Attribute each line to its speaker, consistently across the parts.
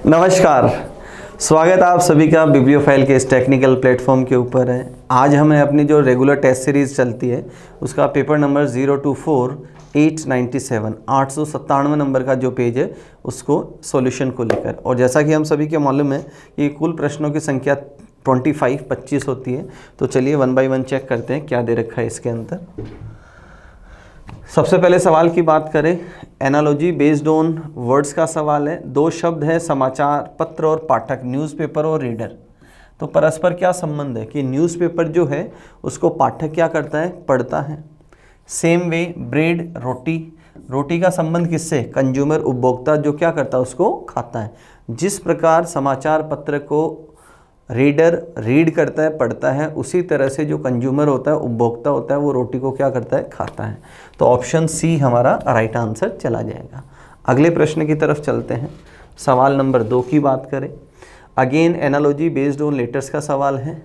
Speaker 1: नमस्कार, स्वागत है आप सभी का बिब्लियोफाइल के इस टेक्निकल प्लेटफॉर्म के ऊपर है। आज हमें अपनी जो रेगुलर टेस्ट सीरीज़ चलती है उसका पेपर नंबर 024-897 897 नंबर का जो पेज है उसको सॉल्यूशन को लेकर, और जैसा कि हम सभी के मालूम है कि कुल प्रश्नों की संख्या 25 होती है। तो चलिए वन बाय वन चेक करते हैं क्या दे रखा है इसके अंदर। सबसे पहले सवाल की बात करें, एनालॉजी बेस्ड ऑन वर्ड्स का सवाल है। दो शब्द है समाचार पत्र और पाठक, न्यूज़पेपर और रीडर। तो परस्पर क्या संबंध है कि न्यूज़पेपर जो है उसको पाठक क्या करता है, पढ़ता है। सेम वे ब्रेड रोटी, रोटी का संबंध किससे, कंज्यूमर उपभोक्ता जो क्या करता है उसको खाता है। जिस प्रकार समाचार पत्र को रीडर रीड करता है, पढ़ता है, उसी तरह से जो कंज्यूमर होता है, उपभोक्ता होता है, वो रोटी को क्या करता है, खाता है। तो ऑप्शन सी हमारा राइट आंसर चला जाएगा। अगले प्रश्न की तरफ चलते हैं। सवाल नंबर 2 की बात करें। Again analogy based on letters का सवाल है,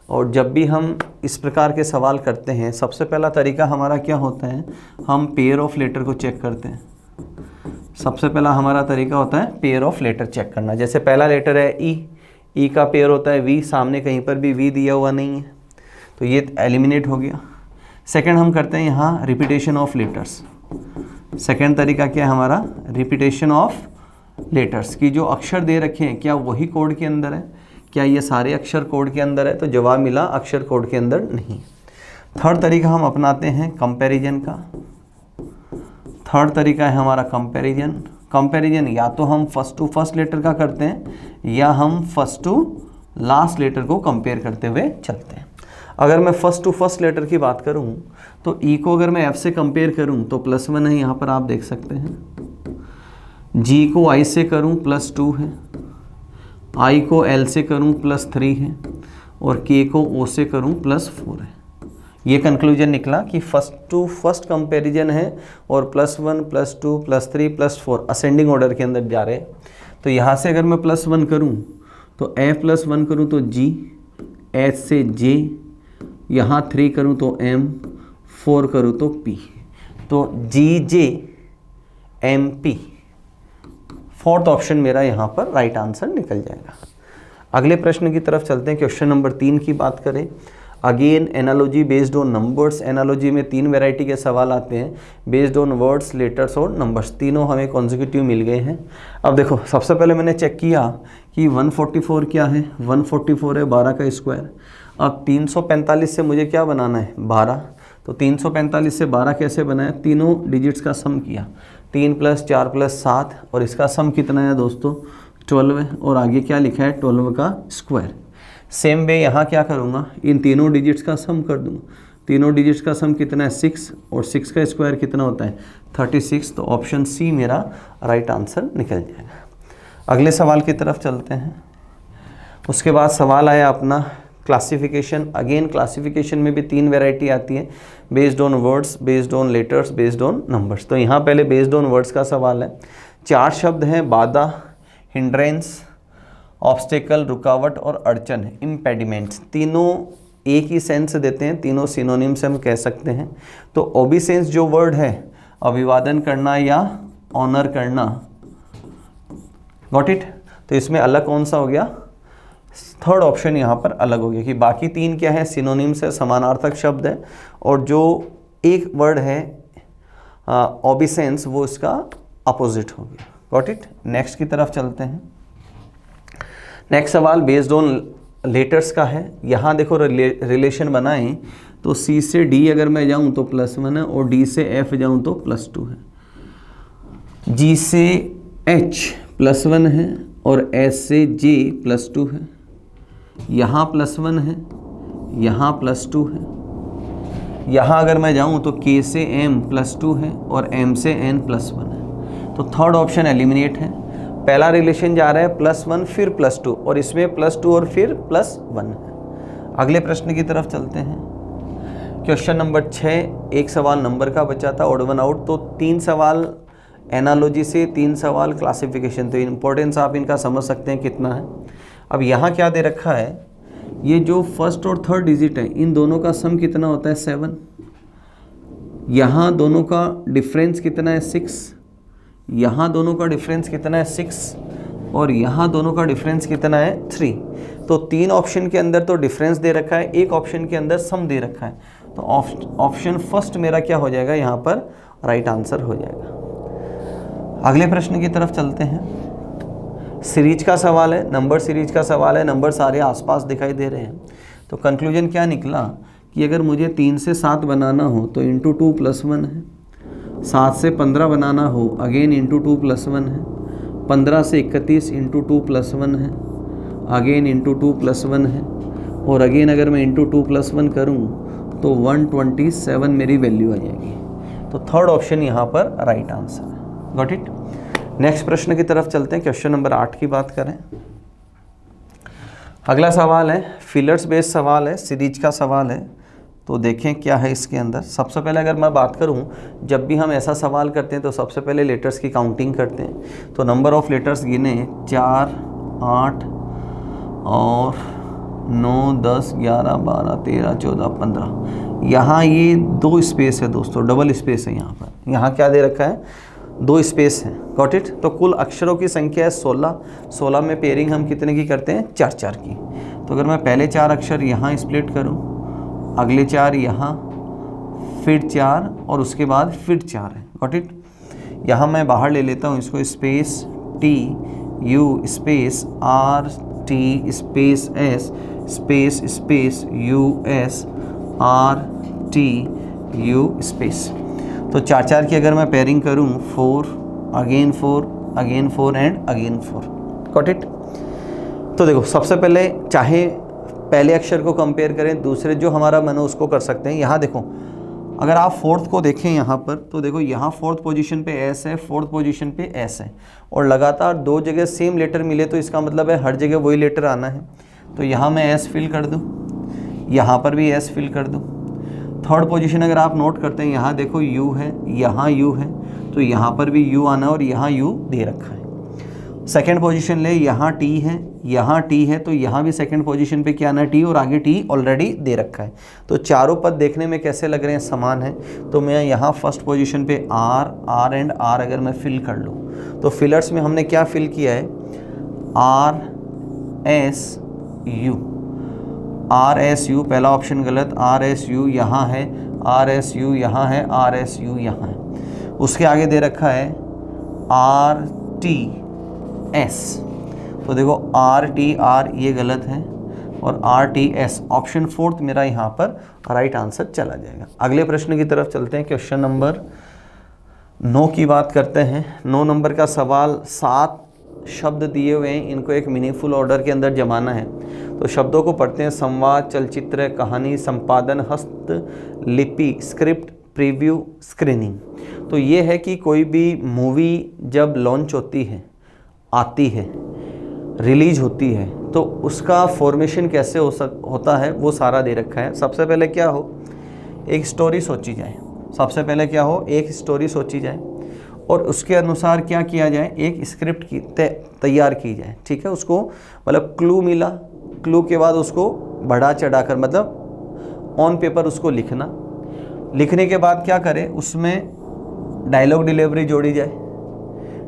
Speaker 1: और जब भी हम इस प्रकार के सवाल करते हैं सबसे पहला तरीका हमारा क्या होता है, हम पेयर ऑफ लेटर को चेक करते हैं। सबसे पहला हमारा तरीका होता है पेयर ऑफ लेटर चेक करना। जैसे पहला लेटर है ई का पेयर होता है वी, सामने कहीं पर भी वी दिया हुआ नहीं है तो ये एलिमिनेट हो गया। सेकंड हम करते हैं यहाँ रिपीटेशन ऑफ लेटर्स। सेकंड तरीका क्या है हमारा, रिपीटेशन ऑफ लेटर्स की जो अक्षर दे रखे हैं क्या वही कोड के अंदर है, क्या ये सारे अक्षर कोड के अंदर है, तो जवाब मिला अक्षर कोड के अंदर नहीं। थर्ड तरीका हम अपनाते हैं कंपैरिजन का। थर्ड तरीका है हमारा कंपैरिजन। कंपैरिजन या तो हम फर्स्ट टू फर्स्ट लेटर का करते हैं या हम फर्स्ट टू लास्ट लेटर को कंपेयर करते हुए चलते हैं। अगर मैं फर्स्ट टू फर्स्ट लेटर की बात करूं तो ई को अगर मैं एफ से कंपेयर करूं तो +1 है, यहाँ पर आप देख सकते हैं। जी को आई से करूं +2 है, आई को एल से करूं +3 है, और के को ओ से करूं +4 है। ये कंक्लूजन निकला कि फर्स्ट टू फर्स्ट कंपैरिजन है और +1 +2 +3 +4 असेंडिंग ऑर्डर के अंदर जा रहे हैं। तो यहाँ से अगर मैं +1 करूँ तो F+1 करूँ तो G, H से J, यहाँ 3 करूँ तो M, 4 करूँ तो P, तो GJMP फोर्थ ऑप्शन मेरा यहाँ पर राइट आंसर निकल जाएगा। अगले प्रश्न की तरफ चलते हैं। क्वेश्चन नंबर 3 की बात करें। Again analogy based on numbers. Analogy में 3 वैरायटी के सवाल आते हैं बेस्ड ऑन वर्ड्स, लेटर्स और नंबर्स। तीनों हमें कॉन्जिक्यूटिव मिल गए हैं। अब देखो सबसे पहले मैंने चेक किया कि 144 क्या है, 144 है 12 का स्क्वायर। अब 345 से मुझे क्या बनाना है, 12। तो 345 से 12 कैसे बनाया, तीनों डिजिट्स का सम किया, 3 + 4 + 7, और इसका सम कितना है दोस्तों 12 है, और आगे क्या लिखा है 12 का स्क्वायर। सेम वे यहाँ क्या करूँगा, इन तीनों डिजिट्स का सम कर दूँगा। तीनों डिजिट्स का सम कितना है 6, और 6 का स्क्वायर कितना होता है 36। तो ऑप्शन सी मेरा राइट आंसर निकल जाएगा। अगले सवाल की तरफ चलते हैं। उसके बाद सवाल आया अपना क्लासिफिकेशन। अगेन क्लासिफिकेशन में भी 3 वैरायटी आती है based on words, based on letters, based on numbers. तो यहाँ पहले बेस्ड ऑन वर्ड्स का सवाल है। 4 शब्द हैं, बाधा, हिंड्रेंस, ऑब्स्टेकल रुकावट और अड़चन है, इम्पेडिमेंट्स। तीनों एक ही सेंस देते हैं, तीनों सिनोनिम से हम कह सकते हैं। तो ओबीसेंस जो वर्ड है, अभिवादन करना या ऑनर करना, गॉट इट। तो इसमें अलग कौन सा हो गया, थर्ड ऑप्शन यहाँ पर अलग हो गया कि बाकी 3 क्या है, सिनोनिम से समानार्थक शब्द है, और जो एक वर्ड है ओबीसेंस वो इसका अपोजिट हो गया, गॉट इट। नेक्स्ट की तरफ चलते हैं। नेक्स्ट सवाल बेस्ड ऑन लेटर्स का है। यहाँ देखो रिलेशन बनाएं तो C से D अगर मैं जाऊँ तो +1 है, और D से F जाऊँ तो +2 है। G से H +1 है, और S से J +2 है। यहाँ +1 है, यहाँ +2 है। यहाँ अगर मैं जाऊँ तो K से M +2 है, और M से N +1 है। तो थर्ड ऑप्शन एलिमिनेट है। पहला रिलेशन जा रहा है +1 फिर +2, और इसमें +2 और फिर +1 है। अगले प्रश्न की तरफ चलते हैं। क्वेश्चन नंबर 6, एक सवाल नंबर का बचा था, ऑड वन आउट। तो 3 सवाल एनालॉजी से, 3 सवाल क्लासिफिकेशन। तो इंपॉर्टेंस आप इनका समझ सकते हैं कितना है। अब यहाँ क्या दे रखा है, ये जो फर्स्ट और थर्ड डिजिट है इन दोनों का सम कितना होता है 7। यहाँ दोनों का डिफरेंस कितना है 6, यहाँ दोनों का डिफरेंस कितना है 6, और यहाँ दोनों का डिफरेंस कितना है 3। तो 3 ऑप्शन के अंदर तो डिफरेंस दे रखा है, एक ऑप्शन के अंदर सम दे रखा है, तो ऑप्शन फर्स्ट मेरा क्या हो जाएगा, यहाँ पर राइट आंसर हो जाएगा। अगले प्रश्न की तरफ चलते हैं। सीरीज का सवाल है, नंबर सीरीज का सवाल है, नंबर सारे आसपास दिखाई दे रहे हैं। तो कंक्लूजन क्या निकला कि अगर मुझे 3 से 7 बनाना हो तो इंटू 2 + 1 है, 7 से 15 बनाना हो अगेन इंटू 2 + 1 है, 15 से 31 इंटू 2 + 1 है, अगेन इंटू 2 + 1 है, और अगेन अगर मैं इंटू 2 + 1 करूँ तो 127 मेरी वैल्यू आ जाएगी। तो थर्ड ऑप्शन यहाँ पर राइट आंसर है। Got it. नेक्स्ट प्रश्न की तरफ चलते हैं। क्वेश्चन नंबर 8 की बात करें। अगला सवाल है फिलर्स बेस्ड सवाल है, सीरीज का सवाल है। तो देखें क्या है इसके अंदर। सबसे पहले अगर मैं बात करूं, जब भी हम ऐसा सवाल करते हैं तो सबसे पहले लेटर्स की काउंटिंग करते हैं। तो नंबर ऑफ लेटर्स गिने 4, 8 और 9, 10, 11, 12, 13, 14, 15। यहाँ ये 2 स्पेस है दोस्तों, डबल स्पेस है यहाँ पर। यहाँ क्या दे रखा है, 2 स्पेस है। Got it. तो कुल अक्षरों की संख्या है 16। 16 में पेयरिंग हम कितने की करते हैं, 4-4 की। तो अगर मैं पहले 4 अक्षर यहाँ स्प्लिट करूँ, अगले 4 यहाँ, फिर 4 और उसके बाद फिर 4 है। Got it. यहाँ मैं बाहर ले लेता हूँ इसको, space T U space R T space S space space U S R T U space. तो 4-4 की अगर मैं पेयरिंग करूँ 4 again 4 again 4 and again 4। Got it. तो देखो सबसे पहले चाहे पहले अक्षर को कंपेयर करें, दूसरे जो हमारा मन हो उसको कर सकते हैं। यहाँ देखो अगर आप 4th को देखें यहाँ पर, तो देखो यहाँ 4th पोजीशन पे एस है, 4th पोजीशन पे एस है, और लगातार 2 जगह सेम लेटर मिले तो इसका मतलब है हर जगह वही लेटर आना है। तो यहाँ मैं एस फिल कर दूँ, यहाँ पर भी एस फिल कर दूँ। 3rd पोजीशन अगर आप नोट करते हैं, यहाँ देखो यू है, यहाँ यू है, तो यहाँ पर भी यू आना और यहाँ यू दे रखा है। 2nd पोजीशन ले, यहाँ टी है, यहाँ टी है, तो यहाँ भी 2nd पोजीशन पे क्या आना है, टी, और आगे टी ऑलरेडी दे रखा है। तो चारों पद देखने में कैसे लग रहे हैं, समान है। तो मैं यहाँ 1st पोजीशन पे आर एंड आर अगर मैं फिल कर लूँ, तो फिलर्स में हमने क्या फिल किया है, R S U. R S U पहला ऑप्शन गलत, आर एस यू यहाँ है, आर एस यू यहाँ है, आर एस यू यहाँ है। उसके आगे दे रखा है आर टी एस। तो देखो आर टी आर ये गलत है, और R T S option 4th मेरा यहाँ पर राइट आंसर चला जाएगा। अगले प्रश्न की तरफ चलते हैं। क्वेश्चन नंबर 9 की बात करते हैं। 9 नंबर का सवाल, 7 शब्द दिए हुए हैं, इनको एक मीनिंगफुल ऑर्डर के अंदर जमाना है। तो शब्दों को पढ़ते हैं। संवाद, चलचित्र, कहानी, संपादन, हस्तलिपि, स्क्रिप्ट, प्रीव्यू, स्क्रीनिंग। तो ये है कि कोई भी मूवी जब लॉन्च होती है, आती है, रिलीज होती है, तो उसका फॉर्मेशन कैसे होता है वो सारा दे रखा है। सबसे पहले क्या हो, एक स्टोरी सोची जाए। सबसे पहले क्या हो, एक स्टोरी सोची जाए, और उसके अनुसार क्या किया जाए, एक स्क्रिप्ट की तैयार की जाए। ठीक है, उसको मतलब क्लू मिला, क्लू के बाद उसको बढ़ा चढ़ाकर मतलब ऑन पेपर उसको लिखना। लिखने के बाद क्या करें, उसमें डायलॉग डिलीवरी जोड़ी जाए।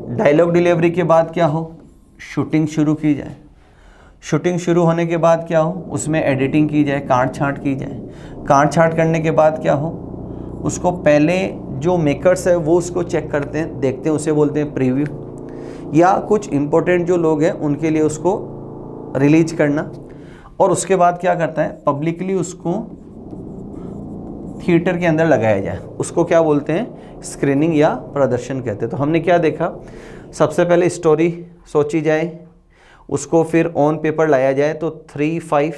Speaker 1: डायलॉग डिलीवरी के बाद क्या हो, शूटिंग शुरू की जाए। शूटिंग शुरू होने के बाद क्या हो, उसमें एडिटिंग की जाए, काट छाँट की जाए। काट छाँट करने के बाद क्या हो, उसको पहले जो मेकर्स है वो उसको चेक करते हैं, देखते हैं, उसे बोलते हैं प्रीव्यू, या कुछ इम्पोर्टेंट जो लोग हैं उनके लिए उसको रिलीज करना। और उसके बाद क्या करता है, पब्लिकली उसको थिएटर के अंदर लगाया जाए। उसको क्या बोलते हैं, स्क्रीनिंग या प्रदर्शन कहते हैं। तो हमने क्या देखा, सबसे पहले स्टोरी सोची जाए, उसको फिर ऑन पेपर लाया जाए, तो 3, 5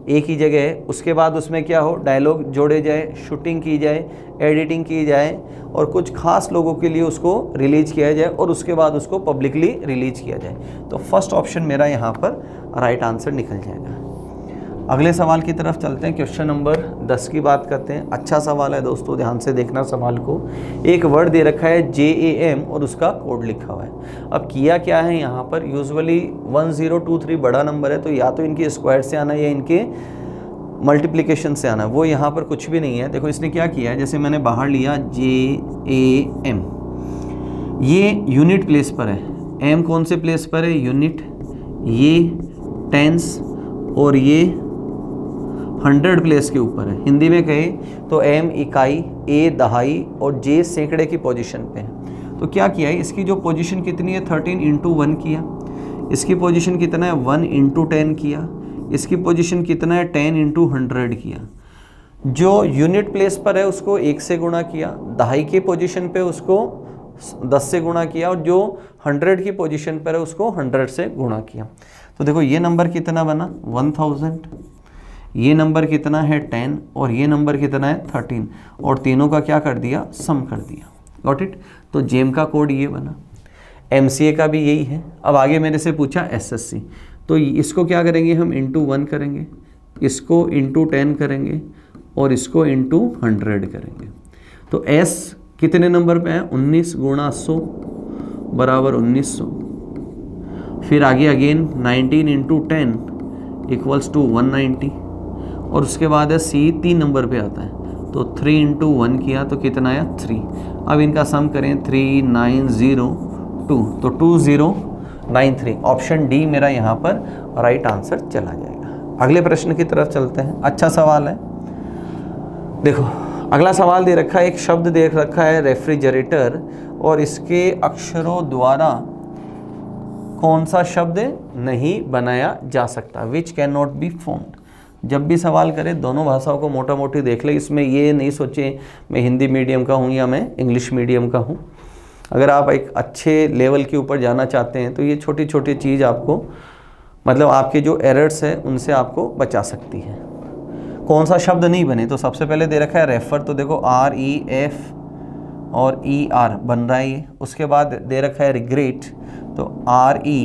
Speaker 1: एक ही जगह है। उसके बाद उसमें क्या हो, डायलॉग जोड़े जाए, शूटिंग की जाए, एडिटिंग की जाए, और कुछ खास लोगों के लिए उसको रिलीज किया जाए, और उसके बाद उसको पब्लिकली रिलीज किया जाए। तो फर्स्ट ऑप्शन मेरा यहाँ पर राइट आंसर निकल जाएगा। अगले सवाल की तरफ चलते हैं। क्वेश्चन नंबर 10 की बात करते हैं। अच्छा सवाल है दोस्तों, ध्यान से देखना सवाल को। एक वर्ड दे रखा है JAM और उसका कोड लिखा हुआ है। अब किया क्या है यहाँ पर, यूजुअली 1023 बड़ा नंबर है, तो या तो इनके स्क्वायर से आना या इनके मल्टीप्लिकेशन से आना। वो यहाँ पर कुछ भी नहीं है। देखो इसने क्या किया है, जैसे मैंने बाहर लिया JAM, ये यूनिट प्लेस पर है, एम कौन से प्लेस पर है, यूनिट, ये टेंस और ये 100 प्लेस के ऊपर है। हिंदी में कहे तो एम इकाई, ए दहाई और जे सैकड़े की पोजीशन पे है। तो क्या किया है, इसकी जो पोजीशन कितनी है 13 इंटू 1 किया, इसकी पोजीशन कितना है 1 इंटू 10 किया, इसकी पोजीशन कितना है 10 इंटू 100 किया। जो यूनिट प्लेस पर है उसको 1 से गुणा किया, दहाई की पोजीशन पे उसको 10 से गुणा किया और जो 100 की पोजीशन पर है उसको 100 से गुणा किया। तो देखो ये नंबर कितना बना 1000, ये नंबर कितना है 10 और ये नंबर कितना है 13 और तीनों का क्या कर दिया, सम कर दिया। Got it. तो जेम का कोड ये बना, एमसीए का भी यही है। अब आगे मेरे से पूछा एसएससी, तो इसको क्या करेंगे हम इंटू 1 करेंगे, इसको इंटू 10 करेंगे और इसको इंटू 100 करेंगे। तो एस कितने नंबर पे है 19 गुणा 100 बराबर 1900। फिर आगे अगेन 19 इंटू 10 इक्वल्स टू 190 और उसके बाद है सी 3 नंबर पे आता है। तो 3 इंटू 1 किया तो कितना आया 3। अब इनका सम करें 3902, तो 2093। ऑप्शन डी मेरा यहाँ पर राइट आंसर चला जाएगा। अगले प्रश्न की तरफ चलते हैं। अच्छा सवाल है, देखो अगला सवाल दे रखा है, एक शब्द दे रखा है रेफ्रिजरेटर और इसके अक्षरों द्वारा कौन सा शब्द नहीं बनाया जा सकता, which can not be formed. जब भी सवाल करें दोनों भाषाओं को मोटा मोटी देख ले, इसमें ये नहीं सोचे मैं हिंदी मीडियम का हूँ या मैं इंग्लिश मीडियम का हूँ। अगर आप एक अच्छे लेवल के ऊपर जाना चाहते हैं तो ये छोटी छोटी चीज़ आपको मतलब आपके जो एरर्स है उनसे आपको बचा सकती है। कौन सा शब्द नहीं बने, तो सबसे पहले दे रखा है रेफर, तो देखो REF और ER बन रहा है ये। उसके बाद दे रखा है रिग्रेट, तो REGRET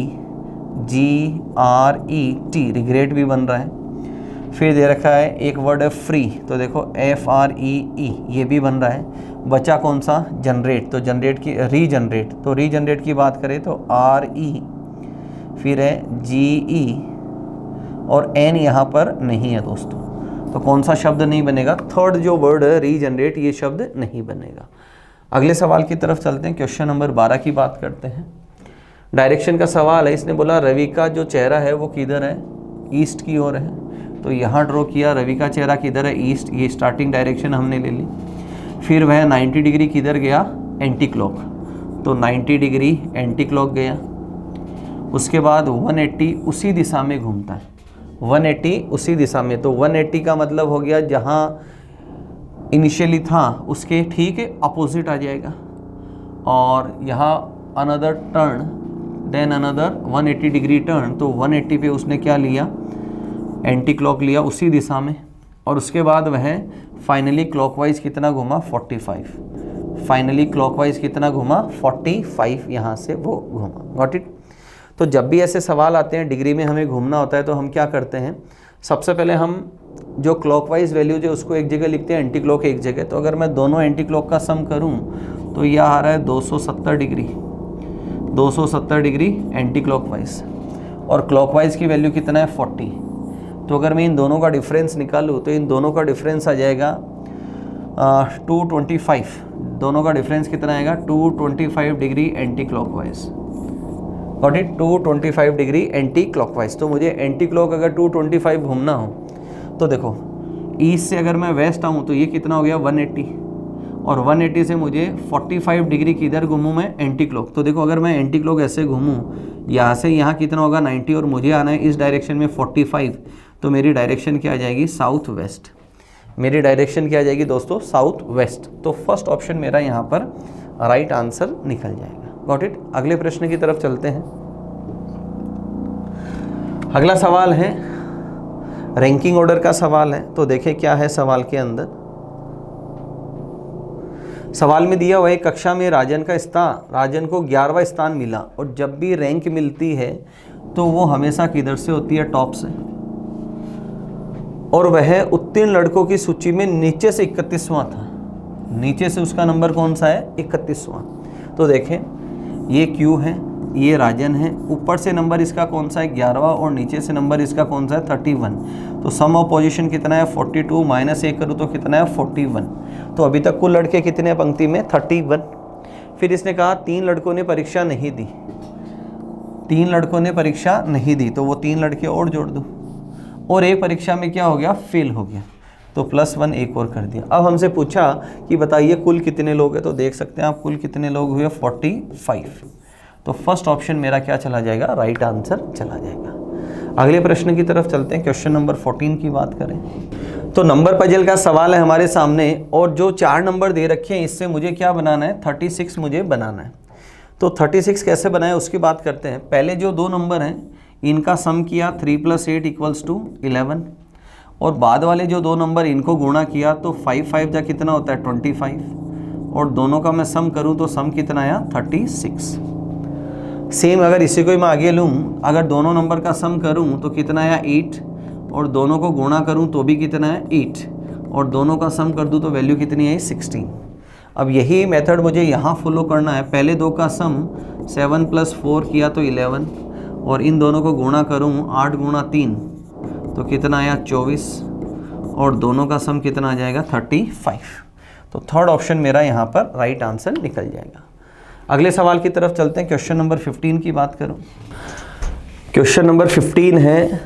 Speaker 1: रिग्रेट भी बन रहा है। फिर दे रखा है एक वर्ड है फ्री, तो देखो FREE ये भी बन रहा है। बचा कौन सा, जनरेट, तो जनरेट की रीजनरेट, तो रीजनरेट की बात करें तो RE, फिर है GE और N यहाँ पर नहीं है दोस्तों। तो कौन सा शब्द नहीं बनेगा, थर्ड जो वर्ड है रीजनरेट, ये शब्द नहीं बनेगा। अगले सवाल की तरफ चलते हैं। क्वेश्चन नंबर 12 की बात करते हैं। डायरेक्शन का सवाल है। इसने बोला रवि का जो चेहरा है वो किधर है, ईस्ट की ओर है। तो यहाँ ड्रॉ किया, रवि का चेहरा किधर है, ईस्ट, ये स्टार्टिंग डायरेक्शन हमने ले ली। फिर वह 90 डिग्री किधर गया, एंटी क्लॉक, तो 90 डिग्री एंटी क्लॉक गया। उसके बाद 180 उसी दिशा में घूमता है, 180 उसी दिशा में, तो 180 का मतलब हो गया जहाँ इनिशियली था उसके ठीक अपोजिट आ जाएगा। और यहाँ another turn, then another 180 degree turn, तो 180 पे उसने क्या लिया, एंटी क्लॉक लिया उसी दिशा में। और उसके बाद वह फाइनली क्लॉकवाइज कितना घुमा, 45। फाइनली क्लॉकवाइज कितना घुमा, 45 यहाँ से वो घुमा। Got it. तो जब भी ऐसे सवाल आते हैं डिग्री में हमें घूमना होता है तो हम क्या करते हैं, सबसे पहले हम जो क्लॉकवाइज वैल्यूज है उसको एक जगह लिखते हैं, एंटी क्लॉक एक जगह। तो अगर मैं दोनों एंटी क्लॉक का सम करूं तो यह आ रहा है 270 डिग्री, 270 डिग्री एंटी क्लॉकवाइज, और क्लॉकवाइज की वैल्यू कितना है 40। तो अगर मैं इन दोनों का डिफरेंस निकालूँ तो इन दोनों का डिफरेंस आ जाएगा 225। दोनों का डिफरेंस कितना आएगा, 225 degree anti clockwise. Got it, 225 degree anti clockwise. तो मुझे एंटी क्लॉक अगर 225 घूमना हो तो देखो ईस्ट से अगर मैं वेस्ट आऊँ तो ये कितना हो गया 180, और 180 से मुझे 45 डिग्री किधर घूमूँ मैं, एंटी क्लॉक। तो देखो अगर मैं एंटी क्लॉक ऐसे घूमूँ, यहाँ से यहाँ कितना होगा 90 और मुझे आना है इस डायरेक्शन में 45, तो मेरी डायरेक्शन क्या आ जाएगी, साउथ वेस्ट। मेरी डायरेक्शन क्या आ जाएगी दोस्तों, साउथ वेस्ट। तो फर्स्ट ऑप्शन मेरा यहाँ पर राइट आंसर निकल जाएगा। Got it. अगले प्रश्न की तरफ चलते हैं। अगला सवाल है रैंकिंग ऑर्डर का सवाल है। तो देखें क्या है सवाल के अंदर। सवाल में दिया हुआ है कक्षा में राजन को 11वां स्थान मिला, और जब भी रैंक मिलती है तो वो हमेशा किधर से होती है, टॉप से, और वह उत्तीर्ण लड़कों की सूची में नीचे से 31वां था। नीचे से उसका नंबर कौन सा है, 31वां। तो देखें ये क्यू है, ये राजन है, ऊपर से नंबर इसका कौन सा है 11वां, और नीचे से नंबर इसका कौन सा है 31। तो सम ऑफ पोजीशन कितना है 42 माइनस 1 करूँ तो कितना है 41। तो अभी तक कुल लड़के कितने पंक्ति में 31। फिर इसने कहा 3 लड़कों ने परीक्षा नहीं दी। 3 लड़कों ने परीक्षा नहीं दी तो वो 3 लड़के और जोड़ दो, और एक परीक्षा में क्या हो गया, फेल हो गया, तो +1 एक और कर दिया। अब हमसे पूछा कि बताइए कुल कितने लोग हैं, तो देख सकते हैं आप कुल कितने लोग हुए, 45। तो फर्स्ट ऑप्शन मेरा क्या चला जाएगा, राइट आंसर चला जाएगा। अगले प्रश्न की तरफ चलते हैं। क्वेश्चन नंबर 14 की बात करें तो नंबर पजल का सवाल है हमारे सामने, और जो 4 नंबर दे रखे हैं इससे मुझे क्या बनाना है, 36 मुझे बनाना है। तो 36 कैसे बनाए उसकी बात करते हैं। पहले जो 2 नंबर हैं इनका सम किया, 3 + 8 = 11, और बाद वाले जो 2 नंबर इनको गुणा किया तो 5 5 जा कितना होता है, 25, और दोनों का मैं सम करूं तो सम कितना आया, 36। सेम अगर इसी को मैं आगे लूं, अगर दोनों नंबर का सम करूं तो कितना आया, 8, और दोनों को गुणा करूं तो भी कितना है, 8, और दोनों का सम कर दूं तो वैल्यू कितनी आई, 16। अब यही मेथड मुझे यहाँ फॉलो करना है। पहले 2 का सम 7 + 4 किया तो 11, और इन दोनों को गुणा करूँ 8 × 3 तो कितना आया, 24, और दोनों का सम कितना आ जाएगा, 35। तो थर्ड ऑप्शन मेरा यहाँ पर राइट आंसर निकल जाएगा। अगले सवाल की तरफ चलते हैं। क्वेश्चन नंबर 15 की बात करूँ। क्वेश्चन नंबर 15 है,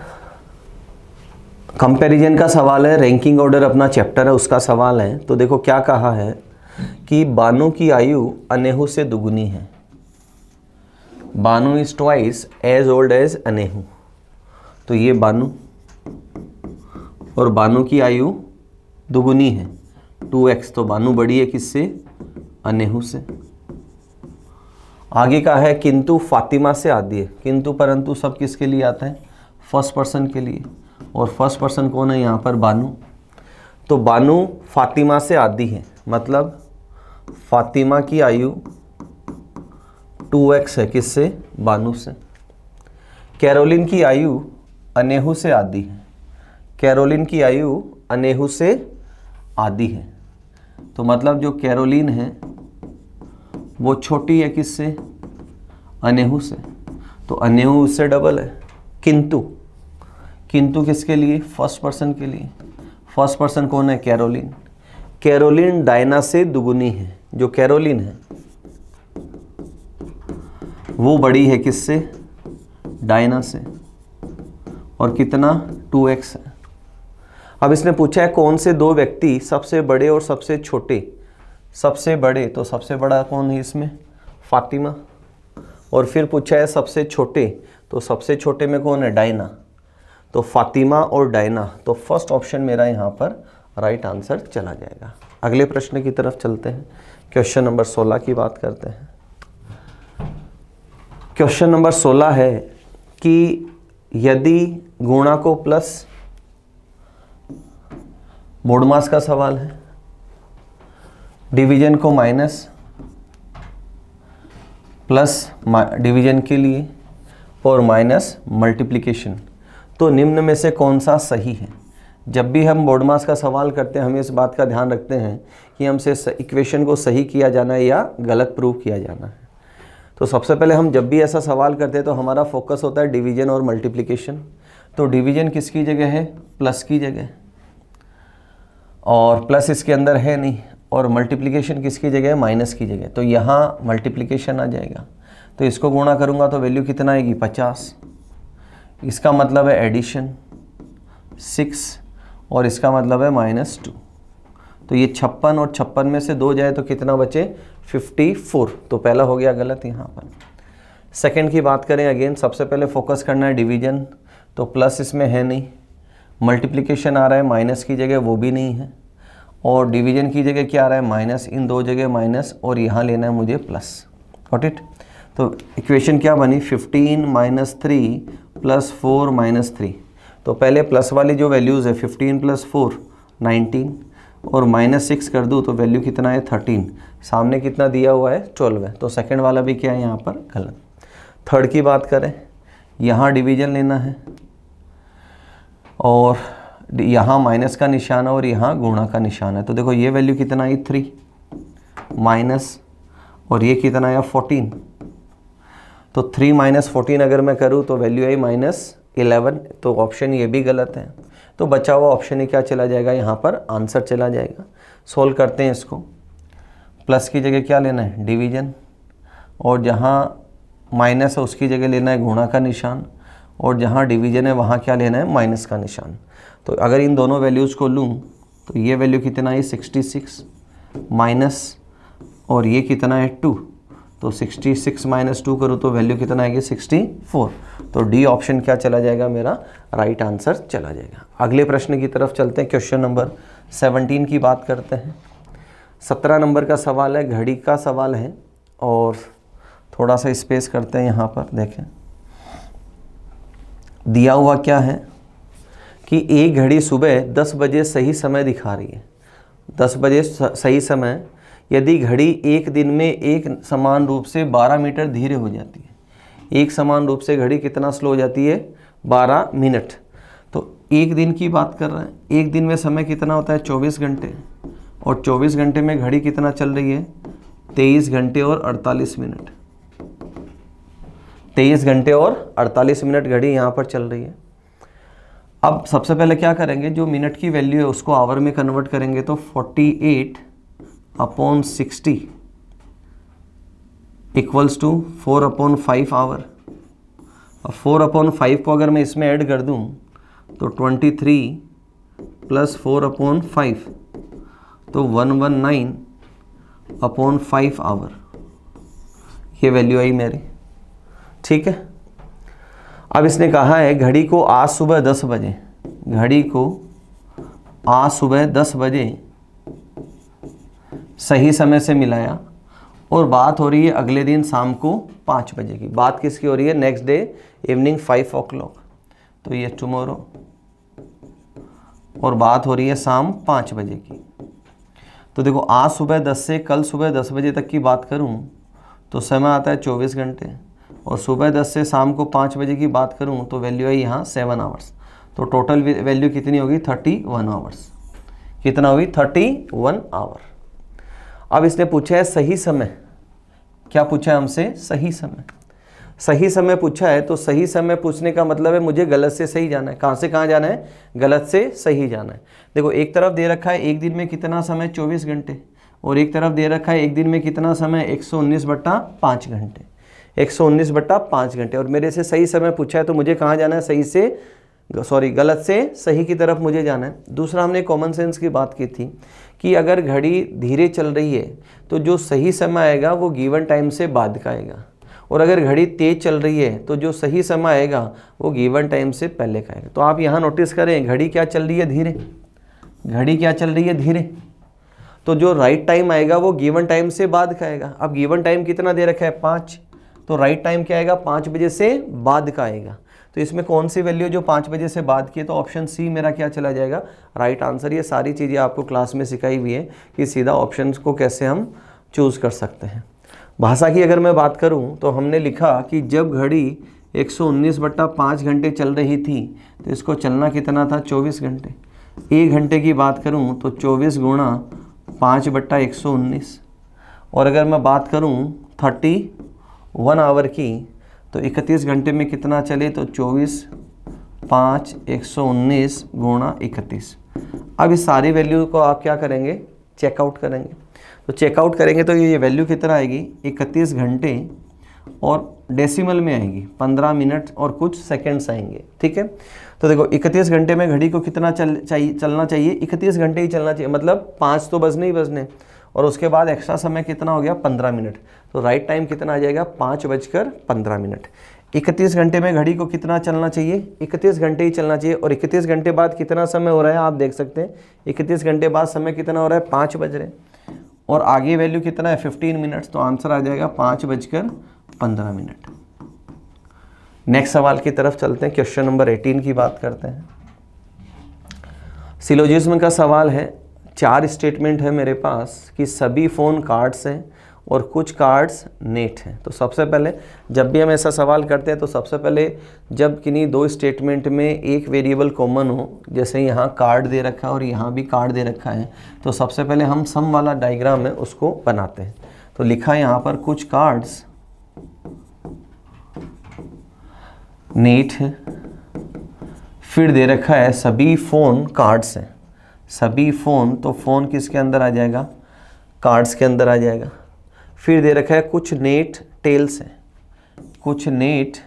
Speaker 1: कंपैरिजन का सवाल है, रैंकिंग ऑर्डर अपना चैप्टर है उसका सवाल है। तो देखो क्या कहा है कि बानु की आयु अनेहू से दुगुनी है। Banu is twice as old as Anehu. तो ये बानु, और बानु की आयु दुगुनी है 2x, तो बानु बड़ी है किससे, अनेहू से। आगे का है किंतु फातिमा से आदि है। किंतु परंतु सब किसके लिए आता है, फर्स्ट पर्सन के लिए, और फर्स्ट पर्सन कौन है यहाँ पर, बानु। तो बानु फातिमा से आदि है, मतलब फातिमा की आयु 2x है किससे, बानु से। कैरोलिन की आयु अनेहू से आदि है। कैरोलिन की आयु अनेहू से आदि है, तो मतलब जो कैरोलिन है वो छोटी है किससे, अनेहू से, तो अनेहू उससे डबल है। किंतु, किंतु किसके लिए, फर्स्ट पर्सन के लिए। फर्स्ट पर्सन कौन है, कैरोलिन। कैरोलिन डायना से दुगुनी है। जो कैरोलिन है वो बड़ी है किससे, डायना से, और कितना, 2x है। अब इसने पूछा है कौन से 2 व्यक्ति सबसे बड़े और सबसे छोटे। सबसे बड़े तो सबसे बड़ा कौन है इसमें, फातिमा, और फिर पूछा है सबसे छोटे, तो सबसे छोटे में कौन है, डायना। तो फातिमा और डायना, तो फर्स्ट ऑप्शन मेरा यहाँ पर राइट आंसर चला जाएगा। अगले प्रश्न की तरफ चलते हैं। क्वेश्चन नंबर 16 की बात करते हैं। क्वेश्चन नंबर 16 है कि यदि गुणा को प्लस, मोडमास का सवाल है, डिवीजन को माइनस, प्लस डिवीजन के लिए, और माइनस मल्टीप्लिकेशन, तो निम्न में से कौन सा सही है। जब भी हम मोडमास का सवाल करते हैं हमें इस बात का ध्यान रखते हैं कि हमसे इक्वेशन को सही किया जाना है या गलत प्रूव किया जाना है। तो सबसे पहले हम जब भी ऐसा सवाल करते हैं तो हमारा फोकस होता है डिवीजन और मल्टीप्लिकेशन। तो डिवीजन किसकी जगह है, प्लस की जगह, और प्लस इसके अंदर है नहीं, और मल्टीप्लिकेशन किसकी जगह है, माइनस की जगह। तो यहाँ मल्टीप्लिकेशन आ जाएगा, तो इसको गुणा करूँगा तो वैल्यू कितना आएगी, 50। इसका मतलब है एडिशन 6, और इसका मतलब है -2। तो ये 56 और 56 में से 2 जाए तो कितना बचे, 54। तो पहला हो गया गलत यहाँ पर। सेकंड की बात करें, अगेन सबसे पहले फोकस करना है डिवीजन, तो प्लस इसमें है नहीं, मल्टीप्लिकेशन आ रहा है माइनस की जगह, वो भी नहीं है, और डिवीजन की जगह क्या आ रहा है, माइनस, इन 2 जगह माइनस, और यहाँ लेना है मुझे प्लस। Got it. तो इक्वेशन क्या बनी, 15 - 3 + 4 - 3। तो पहले प्लस वाली जो वैल्यूज़ है 15 + 4 19, और -6 कर दूँ तो वैल्यू कितना है, 13। सामने कितना दिया हुआ है, 12 है, तो सेकंड वाला भी क्या है यहाँ पर गलत। थर्ड की बात करें, यहाँ डिवीजन लेना है, और यहाँ माइनस का निशान है और यहाँ गुणा का निशान है। तो देखो ये वैल्यू कितना आई, 3 माइनस, और ये कितना आया, 14। तो 3 - 14 अगर मैं करूँ तो वैल्यू आई -11। तो ऑप्शन ये भी गलत है, तो बचा हुआ ऑप्शन ही क्या चला जाएगा, यहाँ पर आंसर चला जाएगा। सोल्व करते हैं इसको। प्लस की जगह क्या लेना है, डिवीजन, और जहाँ माइनस है उसकी जगह लेना है गुणा का निशान, और जहाँ डिवीजन है वहाँ क्या लेना है, माइनस का निशान। तो अगर इन दोनों वैल्यूज़ को लूँ तो ये वैल्यू कितना है 66 माइनस, और ये कितना है 2, तो 66 माइनस 2 करूँ तो वैल्यू कितना आएगी 64। तो डी ऑप्शन क्या चला जाएगा, मेरा राइट आंसर चला जाएगा। अगले प्रश्न की तरफ चलते हैं, क्वेश्चन नंबर 17 की बात करते हैं। 17 नंबर का सवाल है, घड़ी का सवाल है, और थोड़ा सा स्पेस करते हैं यहाँ पर। देखें दिया हुआ क्या है कि एक घड़ी सुबह 10 बजे सही समय दिखा रही है। 10 बजे सही समय, यदि घड़ी एक दिन में एक समान रूप से 12 मीटर धीरे हो जाती है। एक समान रूप से घड़ी कितना स्लो हो जाती है, 12 मिनट। तो एक दिन की बात कर रहे हैं, एक दिन में समय कितना होता है 24 घंटे, और 24 घंटे में घड़ी कितना चल रही है 23 घंटे और 48 मिनट। 23 घंटे और 48 मिनट घड़ी यहाँ पर चल रही है। अब सबसे पहले क्या करेंगे, जो मिनट की वैल्यू है उसको आवर में कन्वर्ट करेंगे, तो 48/60 इक्वल्स टू 4/5 आवर। अब 4/5 को अगर मैं इसमें ऐड कर दूं तो 23 + 4/5, तो 119/5 आवर, ये वैल्यू आई मेरी। ठीक है, अब इसने कहा है घड़ी को आज सुबह 10 बजे, घड़ी को आज सुबह 10 बजे सही समय से मिलाया, और बात हो रही है अगले दिन शाम को 5 बजे की। बात किसकी हो रही है, नेक्स्ट डे इवनिंग 5 o'clock, तो ये टुमारो, और बात हो रही है शाम 5 बजे की। तो देखो आज सुबह 10 से कल सुबह 10 बजे तक की बात करूं तो समय आता है 24 घंटे, और सुबह 10 से शाम को 5 बजे की बात करूं तो वैल्यू है यहाँ 7 आवर्स। तो टोटल वैल्यू कितनी होगी 31 आवर्स। कितना होगी 31 आवर। अब इसने पूछा है सही समय, क्या पूछा है हमसे, सही समय। सही समय पूछा है, तो सही समय पूछने का मतलब है मुझे गलत से सही जाना है। कहाँ से कहाँ जाना है, गलत से सही जाना है। देखो एक तरफ दे रखा है एक दिन में कितना समय 24 घंटे, और एक तरफ दे रखा है एक दिन में कितना समय 119/5 घंटे, 119/5 घंटे, और मेरे से सही समय पूछा है तो मुझे कहाँ जाना है, सही से गलत से सही की तरफ मुझे जाना है। दूसरा हमने कॉमन सेंस की बात की थी कि अगर घड़ी धीरे चल रही है तो जो सही समय आएगा वो गिवन टाइम से बाद का आएगा, और अगर घड़ी तेज चल रही है तो जो सही समय आएगा वो गिवन टाइम से पहले का आएगा। तो आप यहाँ नोटिस करें घड़ी क्या चल रही है, धीरे, घड़ी क्या चल रही है, धीरे, तो जो राइट टाइम आएगा वो गिवन टाइम से बाद का आएगा। अब गिवन टाइम कितना दे रखा है 5, तो राइट टाइम क्या आएगा 5 बजे से बाद का आएगा। तो इसमें कौन सी वैल्यू जो 5 बजे से बाद की है, तो ऑप्शन सी मेरा क्या चला जाएगा, राइट आंसर। ये सारी चीज़ें आपको क्लास में सिखाई हुई है कि सीधा ऑप्शन को कैसे हम चूज़ कर सकते हैं। भाषा की अगर मैं बात करूं तो हमने लिखा कि जब घड़ी 119/5 घंटे चल रही थी तो इसको चलना कितना था 24 घंटे। 1 घंटे की बात करूं तो 24 गुणा 5/119, और अगर मैं बात करूं 31 आवर की तो 31 घंटे में कितना चले, तो 24 5 119 गुणा 31। अब इस सारी वैल्यू को आप क्या करेंगे, चेकआउट करेंगे। तो चेकआउट करेंगे तो ये वैल्यू कितना आएगी 31 घंटे और डेसिमल में आएगी 15 मिनट और कुछ सेकंड्स आएंगे। ठीक है, तो देखो 31 घंटे में घड़ी को कितना चलना चाहिए, 31 घंटे ही चलना चाहिए, मतलब 5 तो बजने ही बजने, और उसके बाद एक्स्ट्रा समय कितना हो गया 15 मिनट। तो राइट टाइम कितना आ जाएगा 5:15। 31 घंटे में घड़ी को कितना चलना चाहिए, 31 घंटे ही चलना चाहिए, और 31 घंटे बाद कितना समय हो रहा है आप देख सकते हैं, 31 घंटे बाद समय कितना हो रहा है 5 बज रहे, और आगे वैल्यू कितना है 15 मिनट्स। तो आंसर आ जाएगा 5:15। नेक्स्ट सवाल की तरफ चलते हैं, क्वेश्चन नंबर 18 की बात करते हैं। सिलोजिज्म का सवाल है, 4 स्टेटमेंट है मेरे पास कि सभी फ़ोन कार्ड्स हैं और कुछ कार्ड्स नेट हैं। तो सबसे पहले जब भी हम ऐसा सवाल करते हैं तो सबसे पहले जब किन्हीं 2 स्टेटमेंट में एक वेरिएबल कॉमन हो, जैसे यहाँ कार्ड दे रखा है और यहाँ भी कार्ड दे रखा है, तो सबसे पहले हम सम वाला डायग्राम है उसको बनाते हैं। तो लिखा है यहाँ पर कुछ कार्ड्स नेट है, फिर दे रखा है सभी फ़ोन कार्ड्स हैं, सभी फ़ोन, तो फ़ोन किसके अंदर आ जाएगा, कार्ड्स के अंदर आ जाएगा। फिर दे रखा है कुछ नेट टेल्स हैं, कुछ नेट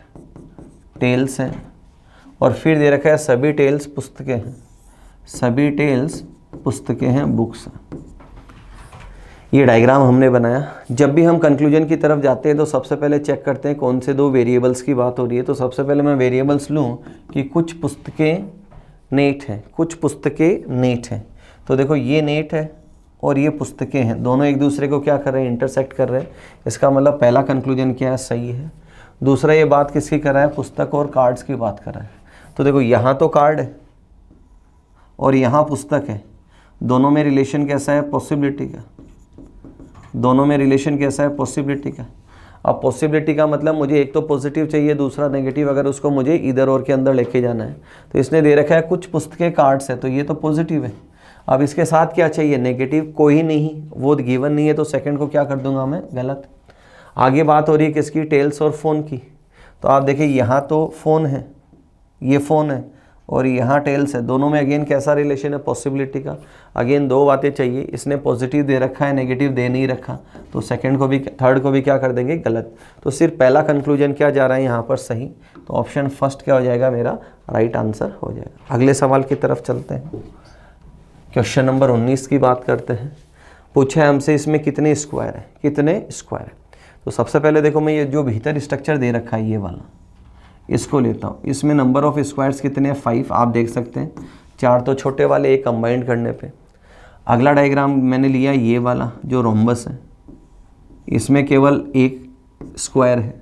Speaker 1: टेल्स हैं और फिर दे रखा है सभी टेल्स पुस्तकें हैं, सभी टेल्स पुस्तकें हैं, बुक्स हैं। ये डायग्राम हमने बनाया। जब भी हम कंक्लूजन की तरफ जाते हैं तो सबसे पहले चेक करते हैं कौन से दो वेरिएबल्स की बात हो रही है। तो सबसे पहले मैं वेरिएबल्स लूँ कि कुछ पुस्तकें नेट हैं, कुछ पुस्तकें नेट हैं। तो देखो ये नेट है और ये पुस्तकें हैं, दोनों एक दूसरे को क्या कर रहे हैं, इंटरसेक्ट कर रहे हैं। इसका मतलब पहला कंक्लूजन क्या है, सही है। दूसरा ये बात किसकी कर रहा है, पुस्तक और कार्ड्स की बात कर रहा है। तो देखो यहाँ तो कार्ड है और यहाँ पुस्तक है, दोनों में रिलेशन कैसा है, पॉसिबिलिटी का। दोनों में रिलेशन कैसा है, पॉसिबिलिटी का। अब पॉसिबिलिटी का मतलब मुझे एक तो पॉजिटिव चाहिए, दूसरा नेगेटिव, अगर उसको मुझे इधर और के अंदर लेके जाना है। तो इसने दे रखा है कुछ पुस्तकें कार्ड्स है, तो ये तो पॉजिटिव है। अब इसके साथ क्या चाहिए, नेगेटिव, कोई नहीं, वो गिवन नहीं है, तो सेकंड को क्या कर दूंगा मैं, गलत। आगे बात हो रही है किसकी, टेल्स और फ़ोन की। तो आप देखिए यहाँ तो फ़ोन है, ये फ़ोन है और यहाँ टेल्स है, दोनों में अगेन कैसा रिलेशन है, पॉसिबिलिटी का। अगेन दो बातें चाहिए, इसने पॉजिटिव दे रखा है, नेगेटिव दे नहीं रखा, तो सेकंड को भी, थर्ड को भी क्या कर देंगे, गलत। तो सिर्फ पहला कंक्लूजन क्या जा रहा है यहाँ पर, सही। तो ऑप्शन फर्स्ट क्या हो जाएगा, मेरा राइट आंसर हो जाएगा। अगले सवाल की तरफ चलते हैं। क्वेश्चन नंबर 19 की बात करते हैं। पूछा है हमसे इसमें कितने स्क्वायर है, कितने स्क्वायर है। तो सबसे पहले देखो मैं ये जो भीतर स्ट्रक्चर दे रखा है ये वाला, इसको लेता हूँ। इसमें नंबर ऑफ स्क्वायर्स कितने हैं, 5। आप देख सकते हैं 4 तो छोटे वाले, एक कंबाइंड करने पे। अगला डायग्राम मैंने लिया ये वाला जो रोम्बस है, इसमें केवल एक स्क्वायर है।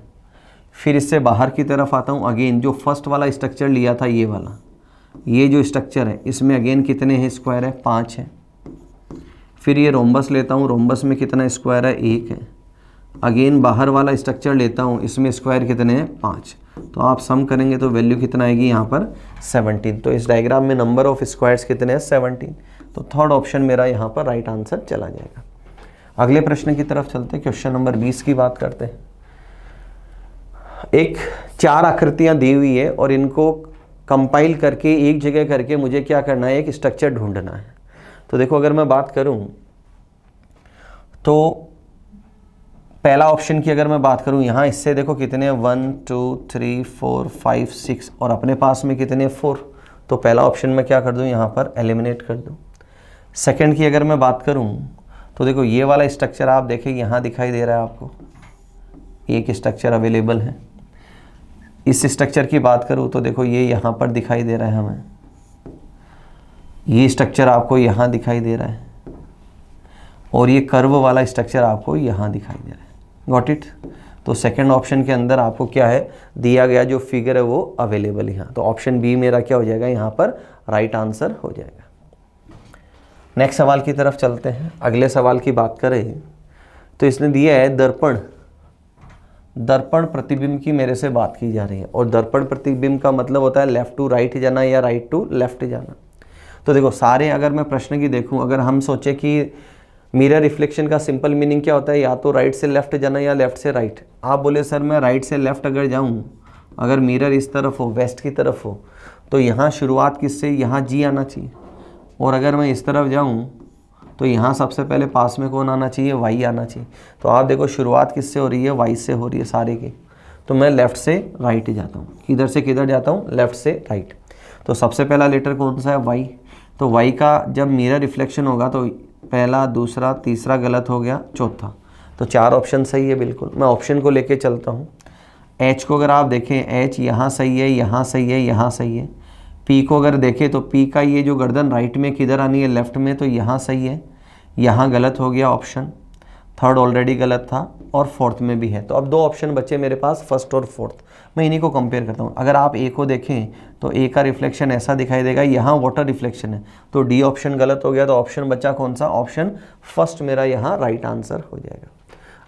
Speaker 1: फिर इससे बाहर की तरफ आता हूँ, अगेन जो फर्स्ट वाला स्ट्रक्चर लिया था ये वाला, ये जो स्ट्रक्चर है इसमें अगेन कितने हैं, स्क्वायर है, 5 है। फिर ये रोम्बस लेता हूँ, रोम्बस में कितना स्क्वायर है, 1 है। अगेन बाहर वाला स्ट्रक्चर लेता हूँ, इसमें स्क्वायर कितने हैं, 5। तो आप सम करेंगे तो वैल्यू कितना आएगी यहाँ पर, 17। तो इस डायग्राम में नंबर ऑफ स्क्वायर्स कितने हैं, 17। तो थर्ड ऑप्शन मेरा यहाँ पर राइट आंसर चला जाएगा। अगले प्रश्न की तरफ चलते हैं। क्वेश्चन नंबर 20 की बात करते हैं। एक 4 आकृतियाँ दी हुई है और इनको कंपाइल करके एक जगह करके मुझे क्या करना है, एक स्ट्रक्चर ढूंढना है। तो देखो अगर मैं बात करूं तो पहला ऑप्शन की अगर मैं बात करूं, यहाँ इससे देखो कितने 1 2 3 4 5 6 और अपने पास में कितने 4। तो पहला ऑप्शन मैं क्या कर दूं, यहाँ पर एलिमिनेट कर दूं। सेकंड की अगर मैं बात करूं तो देखो ये वाला स्ट्रक्चर आप देखें यहाँ दिखाई दे रहा है आपको, एक स्ट्रक्चर अवेलेबल है। इस स्ट्रक्चर की बात करूँ तो देखो ये यहाँ पर दिखाई दे रहा है हमें, ये स्ट्रक्चर आपको यहाँ दिखाई दे रहा है और ये कर्व वाला स्ट्रक्चर आपको यहाँ दिखाई दे रहा है। Got it. तो सेकंड ऑप्शन के अंदर आपको क्या है, दिया गया जो फिगर है वो अवेलेबल यहाँ। तो ऑप्शन बी मेरा क्या हो जाएगा, यहाँ पर राइट आंसर हो जाएगा। नेक्स्ट सवाल की तरफ चलते हैं। अगले सवाल की बात करें तो इसने दिया है दर्पण, दर्पण प्रतिबिंब की मेरे से बात की जा रही है। और दर्पण प्रतिबिंब का मतलब होता है लेफ़्ट टू राइट जाना या राइट टू लेफ़्ट जाना। तो देखो सारे, अगर मैं प्रश्न की देखूं, अगर हम सोचे कि मिरर रिफ्लेक्शन का सिंपल मीनिंग क्या होता है, या तो राइट से लेफ़्ट जाना या लेफ़्ट से राइट। आप बोले सर मैं राइट से लेफ़्ट अगर जाऊँ, अगर मिरर इस तरफ हो, वेस्ट की तरफ हो, तो यहाँ शुरुआत किससे, यहाँ जी आना चाहिए। और अगर मैं इस तरफ जाऊँ तो यहाँ सबसे पहले पास में कौन आना चाहिए, वाई आना चाहिए। तो आप देखो शुरुआत किससे हो रही है, वाई से हो रही है सारे की। तो मैं लेफ़्ट से राइट जाता हूँ, किधर से किधर जाता हूँ, लेफ़्ट से राइट। तो सबसे पहला लेटर कौन सा है, वाई। तो वाई का जब मिरर रिफ्लेक्शन होगा तो पहला, दूसरा, तीसरा गलत हो गया, चौथा। तो 4 ऑप्शन सही है बिल्कुल। मैं ऑप्शन को लेके चलता हूँ। एच को अगर आप देखें, एच यहाँ सही है, यहाँ सही है, यहाँ सही है। पी को अगर देखें तो पी का ये जो गर्दन राइट में किधर आनी है, लेफ़्ट में, तो यहाँ सही है, यहाँ गलत हो गया ऑप्शन। थर्ड ऑलरेडी गलत था और फोर्थ में भी है। तो अब 2 ऑप्शन बचे मेरे पास, फर्स्ट और फोर्थ। मैं इन्हीं को कंपेयर करता हूँ। अगर आप ए को देखें तो ए का रिफ्लेक्शन ऐसा दिखाई देगा, यहाँ वाटर रिफ्लेक्शन है, तो डी ऑप्शन गलत हो गया। तो ऑप्शन बचा कौन सा, ऑप्शन फर्स्ट मेरा यहाँ राइट आंसर हो जाएगा।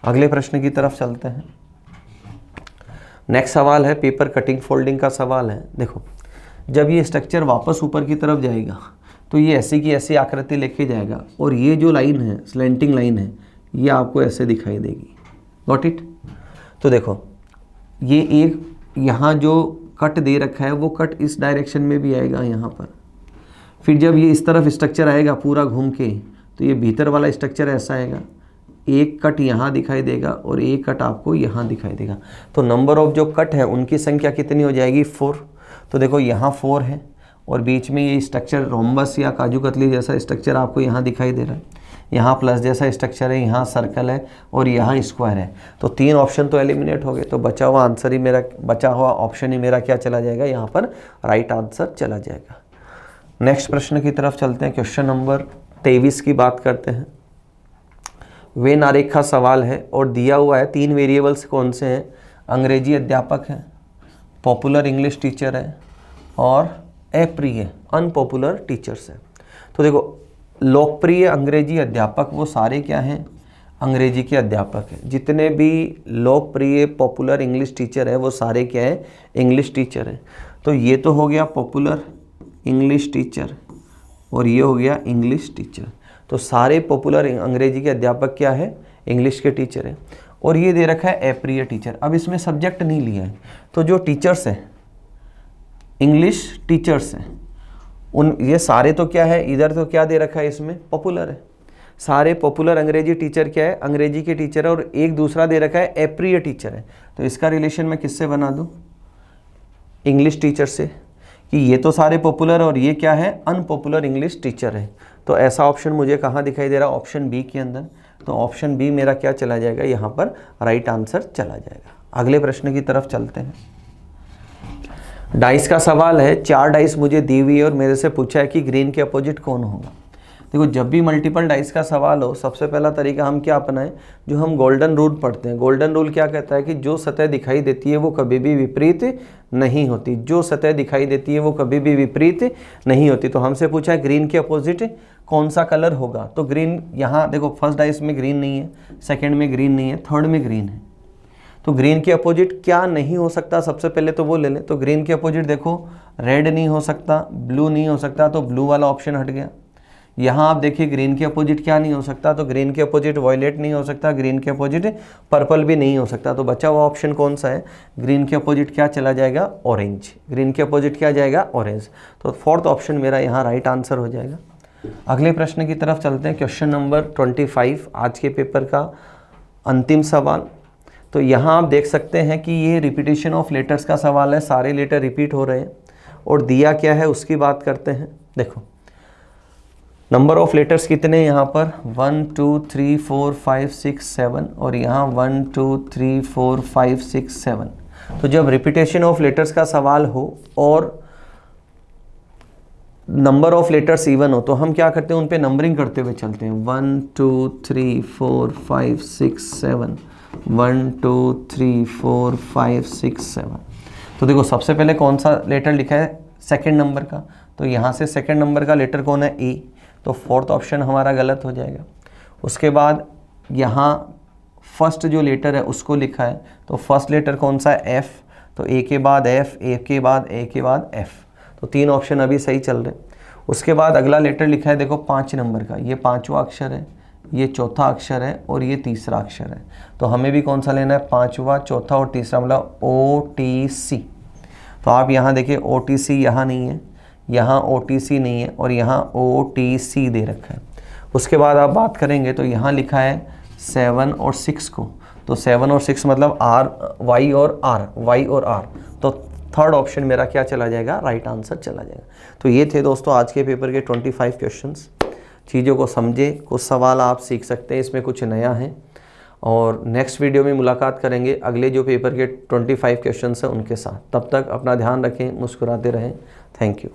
Speaker 1: अगले प्रश्न की तरफ चलते हैं। नेक्स्ट सवाल है पेपर कटिंग फोल्डिंग का सवाल है। देखो जब ये स्ट्रक्चर वापस ऊपर की तरफ जाएगा तो ये ऐसी की ऐसी आकृति लेके जाएगा और ये जो लाइन है, स्लेंटिंग लाइन है, ये आपको ऐसे दिखाई देगी। Got it. तो देखो ये एक यहाँ जो कट दे रखा है वो कट इस डायरेक्शन में भी आएगा यहाँ पर। फिर जब ये इस तरफ स्ट्रक्चर आएगा पूरा घूम के, तो ये भीतर वाला स्ट्रक्चर ऐसा आएगा, एक कट यहाँ दिखाई देगा और एक कट आपको यहाँ दिखाई देगा। तो नंबर ऑफ जो कट है उनकी संख्या कितनी हो जाएगी? 4। तो देखो यहाँ 4 है और बीच में ये स्ट्रक्चर रोम्बस या काजू कतली जैसा स्ट्रक्चर आपको यहाँ दिखाई दे रहा है। यहाँ प्लस जैसा स्ट्रक्चर है, यहाँ सर्कल है और यहाँ स्क्वायर है। तो 3 ऑप्शन तो एलिमिनेट हो गए। तो बचा हुआ आंसर ही मेरा, बचा हुआ ऑप्शन ही मेरा क्या चला जाएगा? यहाँ पर राइट आंसर चला जाएगा। नेक्स्ट प्रश्न की तरफ चलते हैं। क्वेश्चन नंबर 23 की बात करते हैं। वेन आरेख का सवाल है और दिया हुआ है 3 वेरिएबल्स कौन से हैं? अंग्रेजी अध्यापक है, पॉपुलर इंग्लिश टीचर है और अप्रिय अनपॉपुलर टीचर्स है। तो देखो, लोकप्रिय अंग्रेजी अध्यापक वो सारे क्या हैं? अंग्रेजी के अध्यापक हैं। जितने भी लोकप्रिय पॉपुलर इंग्लिश टीचर है वो सारे क्या है? इंग्लिश टीचर हैं। तो ये तो हो गया पॉपुलर इंग्लिश टीचर और ये हो गया इंग्लिश टीचर। तो सारे पॉपुलर अंग्रेजी के अध्यापक क्या है? इंग्लिश के टीचर हैं। और ये दे रखा है अप्रिय टीचर। अब इसमें सब्जेक्ट नहीं लिया है, तो जो टीचर्स हैं, इंग्लिश टीचर्स हैं, उन ये सारे तो क्या है? इधर तो क्या दे रखा है? इसमें पॉपुलर है। सारे पॉपुलर अंग्रेजी टीचर क्या है? अंग्रेजी के टीचर है। और एक दूसरा दे रखा है अप्रिय टीचर है। तो इसका रिलेशन मैं किससे बना दूं? इंग्लिश टीचर से, कि ये तो सारे पॉपुलर और ये क्या है? अनपॉपुलर इंग्लिश टीचर है। तो ऐसा ऑप्शन मुझे कहाँ दिखाई दे रहा है? ऑप्शन बी के अंदर। तो ऑप्शन बी मेरा क्या चला जाएगा? यहाँ पर राइट आंसर चला जाएगा। अगले प्रश्न की तरफ चलते हैं। डाइस का सवाल है। 4 डाइस मुझे दी हुई है और मेरे से पूछा है कि ग्रीन के अपोजिट कौन होगा। देखो, जब भी मल्टीपल डाइस का सवाल हो, सबसे पहला तरीका हम क्या अपनाएं? जो हम गोल्डन रूल पढ़ते हैं। गोल्डन रूल क्या कहता है? कि जो सतह दिखाई देती है वो कभी भी विपरीत नहीं होती। जो सतह दिखाई देती है वो कभी भी विपरीत नहीं होती। तो हमसे पूछा है ग्रीन के अपोजिट कौन सा कलर होगा। तो ग्रीन, यहाँ देखो फर्स्ट डाइस में ग्रीन नहीं है, सेकेंड में ग्रीन नहीं है, थर्ड में ग्रीन है। तो ग्रीन के अपोजिट क्या नहीं हो सकता? सबसे पहले तो वो ले लें। तो ग्रीन के अपोजिट देखो, रेड नहीं हो सकता, ब्लू नहीं हो सकता, तो ब्लू वाला ऑप्शन हट गया। यहाँ आप देखिए ग्रीन के अपोजिट क्या नहीं हो सकता? तो ग्रीन के अपोजिट वॉयलेट नहीं हो सकता, ग्रीन के अपोजिट पर्पल भी नहीं हो सकता। तो बचा हुआ ऑप्शन कौन सा है? ग्रीन के अपोजिट क्या चला जाएगा? ऑरेंज। ग्रीन के अपोजिट क्या जाएगा? ऑरेंज। तो फोर्थ ऑप्शन मेरा यहाँ राइट आंसर हो जाएगा। अगले प्रश्न की तरफ चलते हैं। क्वेश्चन नंबर 25 आज के पेपर का अंतिम सवाल। तो यहाँ आप देख सकते हैं कि ये रिपीटेशन ऑफ लेटर्स का सवाल है। सारे लेटर रिपीट हो रहे हैं और दिया क्या है उसकी बात करते हैं। देखो, नंबर ऑफ लेटर्स कितने हैं यहाँ पर? 1 2 3 4 5 6 7 और यहाँ 1 2 3 4 5 6 7। तो जब रिपीटेशन ऑफ लेटर्स का सवाल हो और नंबर ऑफ लेटर्स इवन हो तो हम क्या करते हैं? उन पे नंबरिंग करते हुए चलते हैं। 1 2 3 4 5 6 7, 1 2 3 4 5 6 7। तो देखो, सबसे पहले कौन सा लेटर लिखा है? सेकंड नंबर का। तो यहाँ से सेकंड नंबर का लेटर कौन है? ए। तो फोर्थ ऑप्शन हमारा गलत हो जाएगा। उसके बाद यहाँ फर्स्ट जो लेटर है उसको लिखा है। तो फर्स्ट लेटर कौन सा है? एफ। तो ए के बाद एफ, ए के बाद ए के बाद एफ। तो 3 ऑप्शन अभी सही चल रहे। उसके बाद अगला लेटर लिखा है देखो 5 नंबर का। ये 5वां अक्षर है, ये चौथा अक्षर है और ये तीसरा अक्षर है। तो हमें भी कौन सा लेना है? 5वां, चौथा और तीसरा, मतलब OTC। तो आप यहाँ देखिए OTC यहाँ नहीं है, यहाँ OTC नहीं है और यहाँ OTC दे रखा है। उसके बाद आप बात करेंगे तो यहाँ लिखा है 7 और 6 को। तो 7 और 6 मतलब Y और R। तो थर्ड ऑप्शन मेरा क्या चला जाएगा? राइट आंसर चला जाएगा। तो ये थे दोस्तों आज के पेपर के 25 क्वेश्चंस। चीज़ों को समझे, कुछ सवाल आप सीख सकते हैं, इसमें कुछ नया है। और नेक्स्ट वीडियो में मुलाकात करेंगे अगले जो पेपर के 25 क्वेश्चंस हैं उनके साथ। तब तक अपना ध्यान रखें, मुस्कुराते रहें। Thank you.